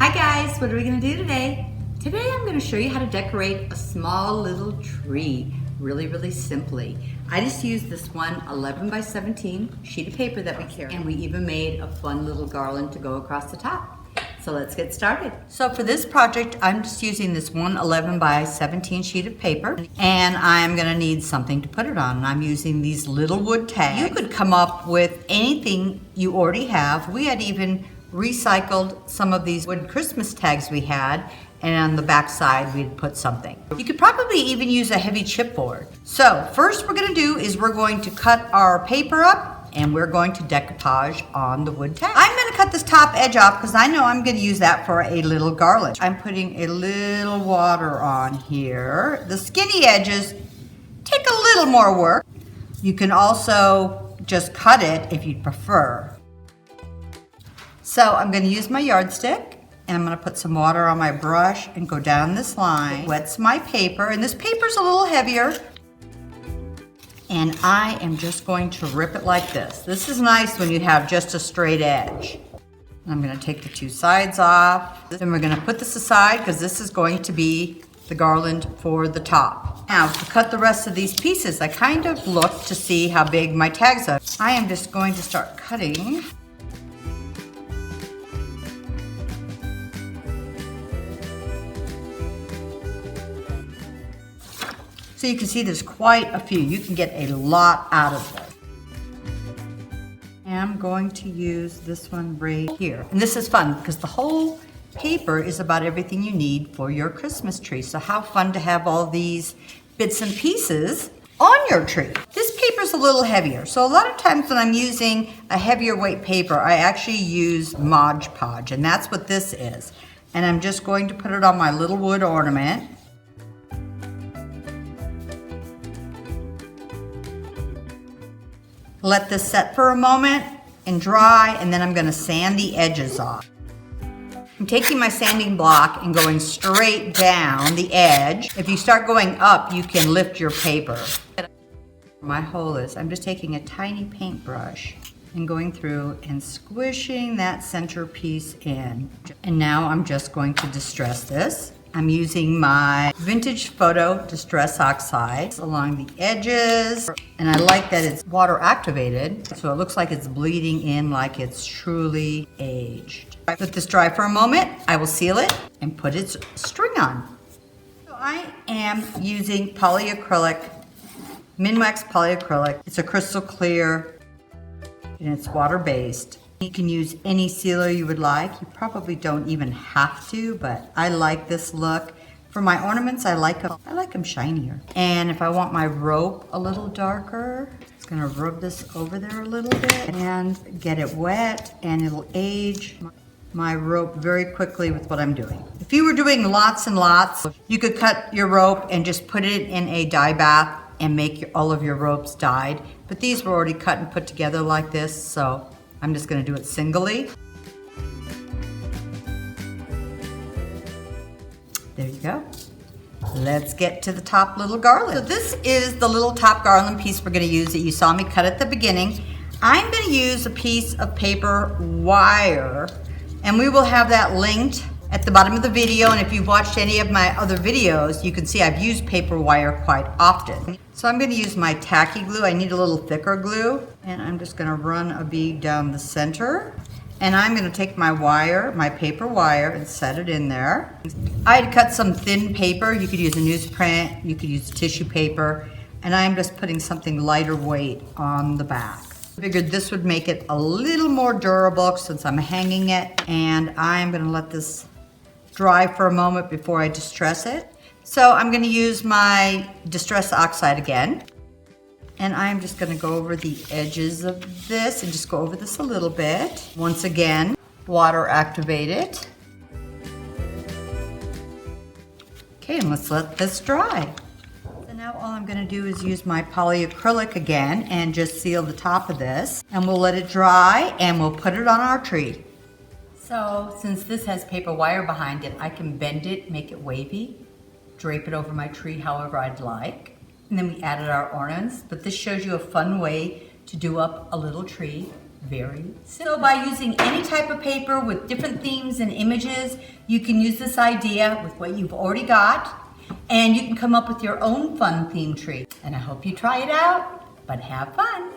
Hi guys, what are we going to do today? Today I'm going to show you how to decorate a small little tree really simply. I just used this one 11 by 17 sheet of paper that we carry, and we even made a fun little garland to go across the top. So let's get started. So for this project, I'm just using this one 11 by 17 sheet of paper, and I'm going to need something to put it on. And I'm using these little wood tags. You could come up with anything you already have. We had even recycled some of these wood Christmas tags we had, and on the back side we'd put something. You could probably even use a heavy chipboard. So first we're going to do is we're going to cut our paper up and we're going to decoupage on the wood tag. I'm going to cut this top edge off because I know I'm going to use that for a little garland. I'm putting a little water on here. The skinny edges take a little more work. You can also just cut it if you'd prefer. So I'm going to use my yardstick, and I'm going to put some water on my brush and go down this line. It wets my paper, and this paper's a little heavier. And I am just going to rip it like this. This is nice when you have just a straight edge. I'm going to take the two sides off. Then we're going to put this aside because this is going to be the garland for the top. Now to cut the rest of these pieces, I kind of looked to see how big my tags are. I am just going to start cutting. So you can see there's quite a few. You can get a lot out of this. And I'm going to use this one right here. And this is fun because the whole paper is about everything you need for your Christmas tree. So how fun to have all these bits and pieces on your tree. This paper's a little heavier. So a lot of times when I'm using a heavier weight paper, I actually use Mod Podge, and that's what this is. And I'm just going to put it on my little wood ornament. Let this set for a moment and dry, and then I'm going to sand the edges off. I'm taking my sanding block and going straight down the edge. If you start going up, you can lift your paper. My hole is, I'm just taking a tiny paintbrush and going through and squishing that center piece in. And now I'm just going to distress this. I'm using my vintage photo distress oxide along the edges, and I like that it's water activated, so it looks like it's bleeding in like it's truly aged. Let this dry for a moment. I will seal it and put its string on. So I am using polyacrylic, Minwax polyacrylic. It's a crystal clear and it's water-based. You can use any sealer you would like. You probably don't even have to, but I like this look. For my ornaments, I like them shinier. And if I want my rope a little darker, I'm just gonna rub this over there a little bit and get it wet, and it'll age my rope very quickly with what I'm doing. If you were doing lots and lots, you could cut your rope and just put it in a dye bath and make all of your ropes dyed. But these were already cut and put together like this, so I'm just going to do it singly. There you go. Let's get to the top little garland. So this is the little top garland piece we're going to use that you saw me cut at the beginning. I'm going to use a piece of paper wire, and we will have that linked at the bottom of the video. And if you've watched any of my other videos, you can see I've used paper wire quite often. So I'm going to use my tacky glue. I need a little thicker glue, and I'm just going to run a bead down the center. And I'm going to take my wire, my paper wire, and set it in there. I had cut some thin paper. You could use a newsprint, you could use tissue paper, and I'm just putting something lighter weight on the back. I figured this would make it a little more durable since I'm hanging it, and I'm going to let this dry for a moment before I distress it. So I'm going to use my distress oxide again, and I'm just going to go over the edges of this and just go over this a little bit. Once again, water activated. Okay, and let's let this dry. So now all I'm going to do is use my polyacrylic again and just seal the top of this, and we'll let it dry and we'll put it on our tree. So since this has paper wire behind it, I can bend it, make it wavy, drape it over my tree however I'd like. And then we added our ornaments, but this shows you a fun way to do up a little tree very simple. So by using any type of paper with different themes and images, you can use this idea with what you've already got, and you can come up with your own fun theme tree. And I hope you try it out, but have fun.